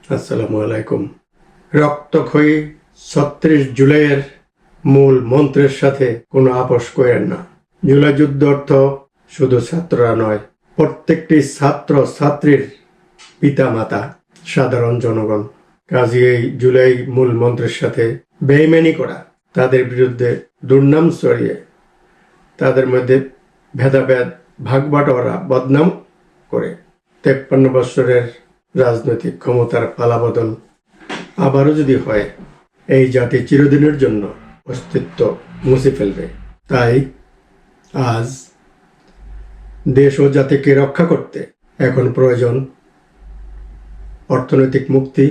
আসসালামু আলাইকুম। রক্তক্ষয়ী ৩৬ জুলাইয়ের মূল মন্ত্রের সাথে কোনো আপোষ করেন না। জুলাই যুদ্ধ অর্থ শুধু ছাত্ররা নয়, প্রত্যেকটি ছাত্র ছাত্রীর পিতা মাতা, সাধারণ জনগণ। কাজী এই জুলাই মূল মন্ত্রের সাথে বেইমানি করা, তাদের বিরুদ্ধে দুর্নাম ছড়িয়ে তাদের মধ্যে ভেদাভেদ, ভাগবাটোয়ারা, বদনাম করে ৫৩ বছরের রাজনৈতিক ক্ষমতার পালাবদল আবারও যদি হয়, এই জাতি চিরদিনের জন্য অস্তিত্ব মুছে ফেলবে। তাই আজ দেশ ও জাতিকে রক্ষা করতে এখন প্রয়োজন অর্থনৈতিক মুক্তি,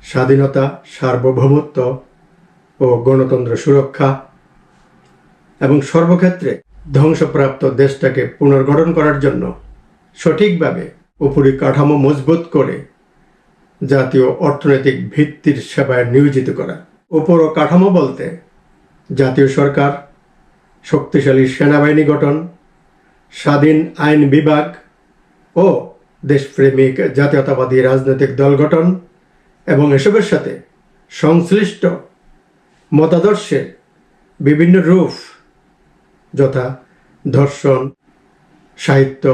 স্বাধীনতা, সার্বভৌমত্ব ও গণতন্ত্র সুরক্ষা এবং সর্বক্ষেত্রে ধ্বংসপ্রাপ্ত দেশটাকে পুনর্গঠন করার জন্য সঠিকভাবে উপরিকাঠামো মজবুত করে জাতীয় অর্থনৈতিক ভিত্তির সেবায় নিয়োজিত করা। উপরিকাঠামো বলতে জাতীয় সরকার, শক্তিশালী সেনাবাহিনী গঠন, স্বাধীন আইন বিভাগ ও দেশপ্রেমিক জাতীয়তাবাদী রাজনৈতিক দল গঠন এবং এসবের সাথে সংশ্লিষ্ট মতাদর্শের বিভিন্ন রূপ যথা দর্শন, সাহিত্য,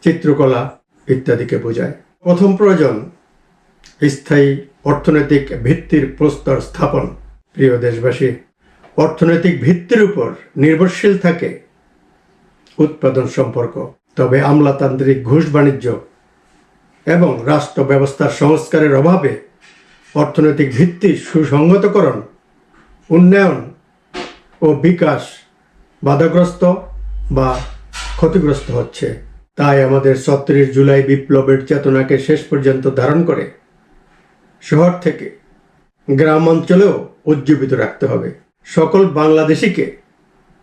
চিত্রকলা ইত্যাদিকে বোঝায়। প্রথম প্রয়োজন স্থায়ী অর্থনৈতিক ভিত্তির প্রস্তর স্থাপন। প্রিয় দেশবাসী, অর্থনৈতিক ভিত্তির উপর নির্ভরশীল থাকে উৎপাদন সম্পর্ক, তবে আমলাতান্ত্রিক ঘুষ বাণিজ্য এবং রাষ্ট্র ব্যবস্থার সংস্কারের অভাবে অর্থনৈতিক ভিত্তি সুসংহতকরণ, উন্নয়ন ও বিকাশ বাধাগ্রস্ত বা ক্ষতিগ্রস্ত হচ্ছে। তাই আমাদের ৩৬ জুলাই বিপ্লবের চেতনাকে শেষ পর্যন্ত ধারণ করে শহর থেকে গ্রাম অঞ্চলেও উজ্জীবিত রাখতে হবে। সকল বাংলাদেশিকে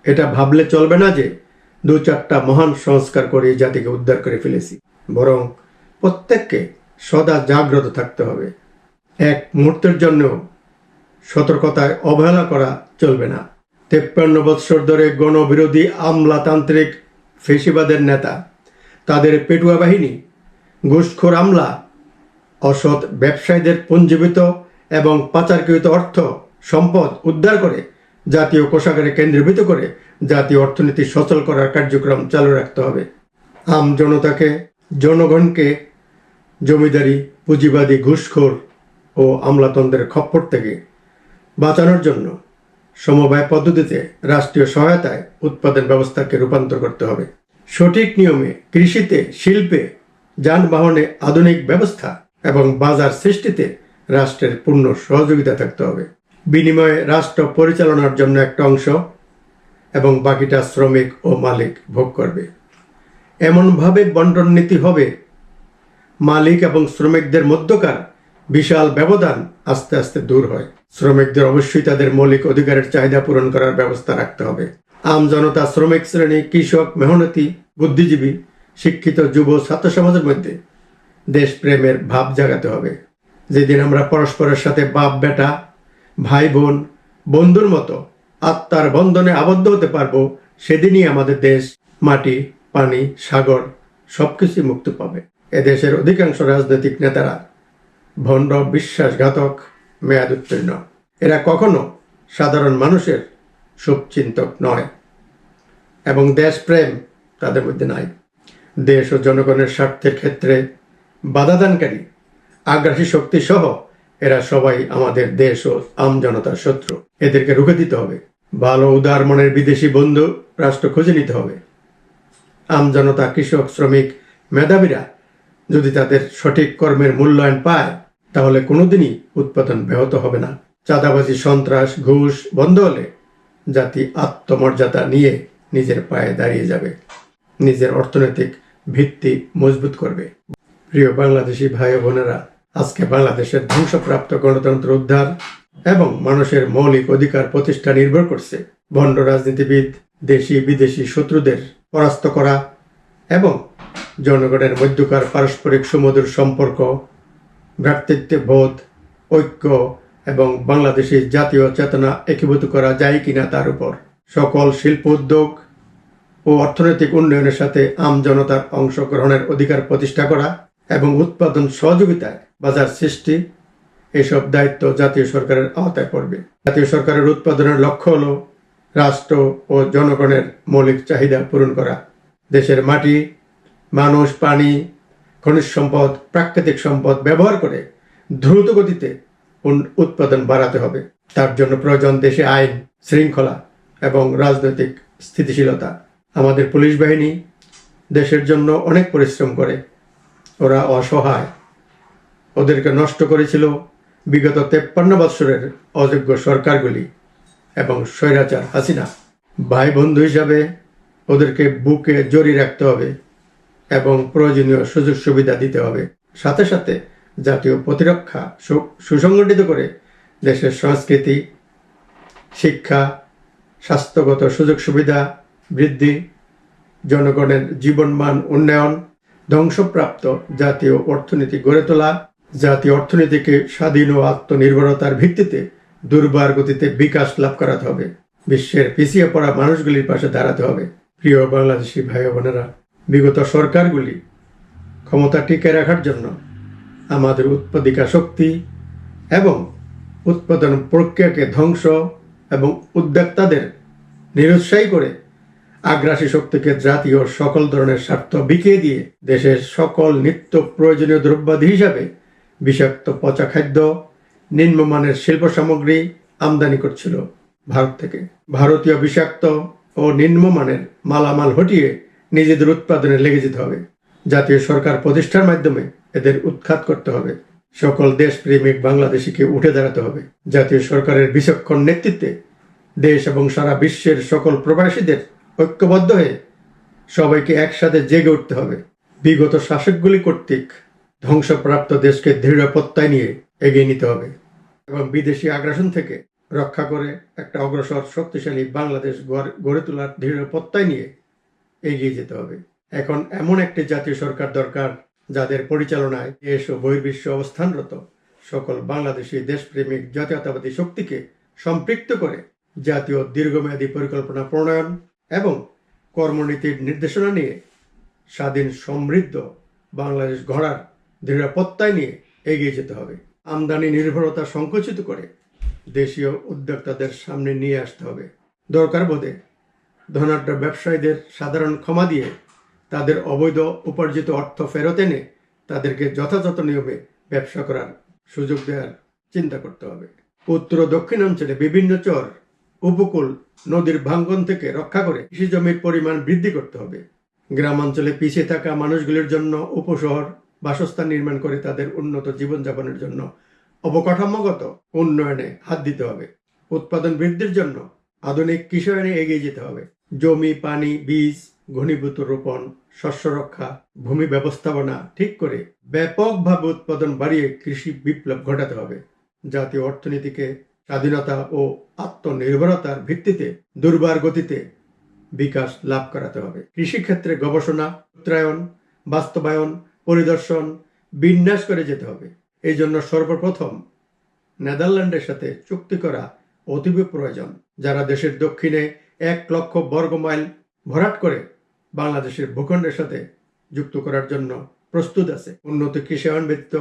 এটা ভাবলে চলবে না যে ২-৪টা মহান সংস্কার করে জাতিকে উদ্ধার করে ফেলেছি, বরং প্রত্যেককে সদা জাগ্রত থাকতে হবে। এক মুহূর্তের জন্য সতর্কতায় অবহেলা করা চলবে না। ৫৩ বৎসর ধরে গণবিরোধী আমলাতান্ত্রিক ফেসিবাদের নেতা, তাদের পেটুয়া বাহিনী, ঘুষখোর আমলা, অসৎ ব্যবসায়ীদের পুঞ্জীভূত এবং পাচারকৃত অর্থ সম্পদ উদ্ধার করে জাতীয় কোষাগারে কেন্দ্রীভূত করে জাতীয় অর্থনীতি সচল করার কার্যক্রম চালু রাখতে হবে। আম জনতাকে, জনগণকে জমিদারি, পুঁজিবাদী, ঘুষখোর ও আমলাতন্ত্রের খপ্পর থেকে বাঁচানোর জন্য সমবায় পদ্ধতিতে রাষ্ট্রীয় সহায়তায় উৎপাদন ব্যবস্থাকে রূপান্তর করতে হবে। সঠিক নিয়মে কৃষিতে, শিল্পে, যানবাহনে আধুনিক ব্যবস্থা এবং বাজার সৃষ্টিতে রাষ্ট্রের পূর্ণ সহযোগিতা থাকতে হবে। বিনিময়ে রাষ্ট্র পরিচালনার জন্য একটা অংশ এবং বাকিটা শ্রমিক ও মালিক ভোগ করবে। এমনভাবে বন্টন নীতি হবে মালিক এবং শ্রমিকদের মধ্যকার বিশাল ব্যবধান আস্তে আস্তে দূর হয়। শ্রমিকদের অবশ্যই তাদের মৌলিক অধিকারের চাহিদা পূরণ করার ব্যবস্থা রাখতে হবে। আম জনতা, শ্রমিক শ্রেণী, কৃষক, মেহনতি, বুদ্ধিজীবী, শিক্ষিত যুব ছাত্র সমাজের মধ্যে দেশপ্রেমের ভাব জাগাতে হবে। যেদিন আমরা পরস্পরের সাথে বাপ বেটা, ভাই বোন, বন্ধুর মতো আত্মার বন্ধনে আবদ্ধ হতে পারবো, সেদিনই আমাদের দেশ, মাটি, পানি, সাগর সবকিছু মুক্তি পাবে। এদেশের অধিকাংশ রাজনৈতিক নেতারা ভণ্ড, বিশ্বাসঘাতক, মেয়াদ উত্তীর্ণ। এরা কখনো সাধারণ মানুষের শুভচিন্তক নয় এবং দেশপ্রেম তাদের মধ্যে নাই। দেশ ও জনগণের স্বার্থের ক্ষেত্রে বাধাদানকারী, আগ্রাসী শক্তি সহ এরা সবাই আমাদের দেশ ও আমজনতার শত্রু। এদেরকে রুখে দিতে হবে। ভালো উদার মনের বিদেশি বন্ধু রাষ্ট্র খুঁজে নিতে হবে। আমজনতা, কৃষক, শ্রমিক, মেধাবীরা যদি তাদের সঠিক কর্মের মূল্যায়ন পায়, তাহলে কোনোদিনই উৎপাদন ব্যাহত হবে না। চাঁদাবাজি, সন্ত্রাস, ঘুষ বন্ধ হলে জাতি আত্মমর্যাদা নিয়ে নিজের পায়ে দাঁড়িয়ে যাবে, নিজের অর্থনৈতিক ভিত্তি মজবুত করবে। প্রিয় বাংলাদেশি ভাই ও বোনেরা, আজকে বাংলাদেশের ধ্বংসপ্রাপ্ত গণতন্ত্র উদ্ধার এবং মানুষের মৌলিক অধিকার প্রতিষ্ঠা নির্ভর করছে ভণ্ড রাজনীতিবিদ, দেশি বিদেশি শত্রুদের পরাস্ত করা এবং জনগণের মধ্যকার পারস্পরিক সুমধুর সম্পর্ক, ভ্রাতৃত্ববোধ, ঐক্য এবং বাংলাদেশী জাতীয় চেতনা একীভূত করা যায় কিনা তার উপর। সকল শিল্প উদ্যোগ ও অর্থনৈতিক উন্নয়নের সাথে আমজনতার অংশগ্রহণের অধিকার প্রতিষ্ঠা করা এবং উৎপাদন সহযোগিতায় বাজার সৃষ্টি, এসব দায়িত্ব জাতীয় সরকারের আওতায় পড়বে। জাতীয় সরকারের উৎপাদনের লক্ষ্য হল রাষ্ট্র ও জনগণের মৌলিক চাহিদা পূরণ করা। দেশের মাটি, মানুষ, পানি, খনিজ সম্পদ, প্রাকৃতিক সম্পদ ব্যবহার করে দ্রুত গতিতে উৎপাদন বাড়াতে হবে। তার জন্য প্রয়োজন দেশে আইন শৃঙ্খলা এবং রাজনৈতিক স্থিতিশীলতা। আমাদের পুলিশ বাহিনী দেশের জন্য অনেক পরিশ্রম করে। ওরা অসহায়। ওদেরকে নষ্ট করেছিল বিগত 53 বৎসরের অযোগ্য সরকারগুলি এবং স্বৈরাচার হাসিনা। ভাই বন্ধু হিসাবে ওদেরকে বুকে জড়িয়ে রাখতে হবে এবং প্রয়োজনীয় সুযোগ সুবিধা দিতে হবে। সাথে সাথে জাতীয় প্রতিরক্ষা সুসংগঠিত করে দেশের সংস্কৃতি, শিক্ষা, স্বাস্থ্যগত সুযোগ সুবিধা বৃদ্ধি, জনগণের জীবনমান উন্নয়ন, ধ্বংসপ্রাপ্ত জাতীয় অর্থনীতি গড়ে তোলা, জাতীয় অর্থনীতিকে স্বাধীন ও আত্মনির্ভরতার ভিত্তিতে দুর্বার গতিতে বিকাশ লাভ করাতে হবে। বিশ্বের পিছিয়ে পড়া মানুষগুলির পাশে দাঁড়াতে হবে। প্রিয় বাংলাদেশি ভাই বোনেরা, বিগত সরকারগুলি ক্ষমতা টিকে রাখার জন্য আমাদের উৎপাদিকা শক্তি এবং উৎপাদন প্রক্রিয়াকে ধ্বংস এবং উদ্যোক্তাদের নিরুৎসাহী করে আগ্রাসী শক্তিকে জাতীয় সকল ধরনের স্বার্থ বিকিয়ে দিয়ে দেশের সকল নিত্য প্রয়োজনীয় দ্রব্যাদি হিসাবে বিষাক্ত পচা খাদ্য, নিম্নমানের শিল্প সামগ্রী আমদানি করছিল ভারত থেকে। ভারতীয় বিষাক্ত ও নিম্নমানের মালামাল হটিয়ে নিজেদের উৎপাদনে লেগে যেতে হবে। জাতীয় সরকার প্রতিষ্ঠার মাধ্যমে এদের উৎখাত করতে হবে। সকল দেশপ্রেমিক বাংলাদেশিকে উঠে দাঁড়াতে হবে। জাতীয় সরকারের বিচক্ষণ নেতৃত্বে দেশ এবং সারা বিশ্বের সকল প্রবাসীদের ঐক্যবদ্ধ হয়ে সবাইকে একসাথে জেগে উঠতে হবে। বিগত শাসকগুলি কর্তৃক ধ্বংসপ্রাপ্ত দেশকে দৃঢ় প্রত্যয় নিয়ে এগিয়ে নিতে হবে এবং বিদেশি আগ্রাসন থেকে রক্ষা করে একটা অগ্রসর শক্তিশালী বাংলাদেশ গড়ে তোলার দৃঢ় প্রত্যয় নিয়ে এগিয়ে যেতে হবে। এখন এমন একটি জাতীয় সরকার দরকার যাদের পরিচালনায় দেশ ও বহির্বিশ্ব অবস্থানরত সকল বাংলাদেশি দেশপ্রেমিক জাতীয়তাবাদী শক্তিকে সম্পৃক্ত করে জাতীয় দীর্ঘমেয়াদী পরিকল্পনা প্রণয়ন এবং কর্মনীতির নির্দেশনা নিয়ে স্বাধীন সমৃদ্ধ বাংলাদেশ গড়ার দৃঢ় প্রত্যয় নিয়ে এগিয়ে যেতে হবে। আমদানি নির্ভরতা সংকুচিত করে দেশীয় উদ্যোক্তাদের সামনে নিয়ে আসতে হবে। দরকার বোধে ধনাঢ্য ব্যবসায়ীদের সাধারণ ক্ষমা দিয়ে তাদের অবৈধ উপার্জিত অর্থ ফেরত এনে তাদেরকে যথাযথ নিয়মে ব্যবসা করার সুযোগ দেওয়ার চিন্তা করতে হবে। উত্তর ও দক্ষিণাঞ্চলে বিভিন্ন চর, উপকূল, নদীর ভাঙ্গন থেকে রক্ষা করে কৃষি জমির পরিমাণ বৃদ্ধি করতে হবে। গ্রামাঞ্চলে পিছিয়ে থাকা মানুষগুলির জন্য উপশহর বাসস্থান নির্মাণ করে তাদের উন্নত জীবনযাপনের জন্য অবকাঠামোগত উন্নয়নে হাত দিতে হবে। উৎপাদন বৃদ্ধির জন্য আধুনিক কৃষিআইনে এগিয়ে যেতে হবে। জমি, পানি, বীজ, ঘনীভূত রোপণ, শস্য রক্ষা, ভূমি ব্যবস্থাপনা ঠিক করে ব্যাপকভাবে উৎপাদন বাড়িয়ে কৃষি বিপ্লব ঘটাতে হবে। জাতীয় অর্থনীতিকে স্বাধীনতা ও আত্মনির্ভরতার ভিত্তিতে দুর্বার গতিতে বিকাশ লাভ করাতে হবে। কৃষিক্ষেত্রে গবেষণা, উত্তরায়ণ, বাস্তবায়ন, পরিদর্শন, বিন্যাস করে যেতে হবে। এই জন্য সর্বপ্রথম নেদারল্যান্ডের সাথে চুক্তি করা অতীব প্রয়োজন, যারা দেশের দক্ষিণে 1 লক্ষ বর্গ মাইল ভরাট করে বাংলাদেশের ভূখণ্ডের সাথে যুক্ত করার জন্য প্রস্তুত আছে। উন্নত কৃষিআইন ব্যতীত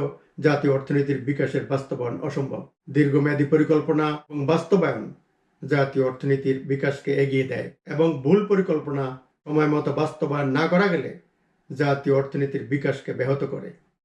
জাতীয় অর্থনীতির বিকাশের বাস্তবায়ন অসম্ভব। দীর্ঘমেয়াদী পরিকল্পনা এবং বাস্তবায়ন জাতীয় অর্থনীতির বিকাশকে এগিয়ে দেয় এবং ভুল পরিকল্পনা সময় মতো বাস্তবায়ন না করা গেলে জাতীয় অর্থনীতির বিকাশকে ব্যাহত করে।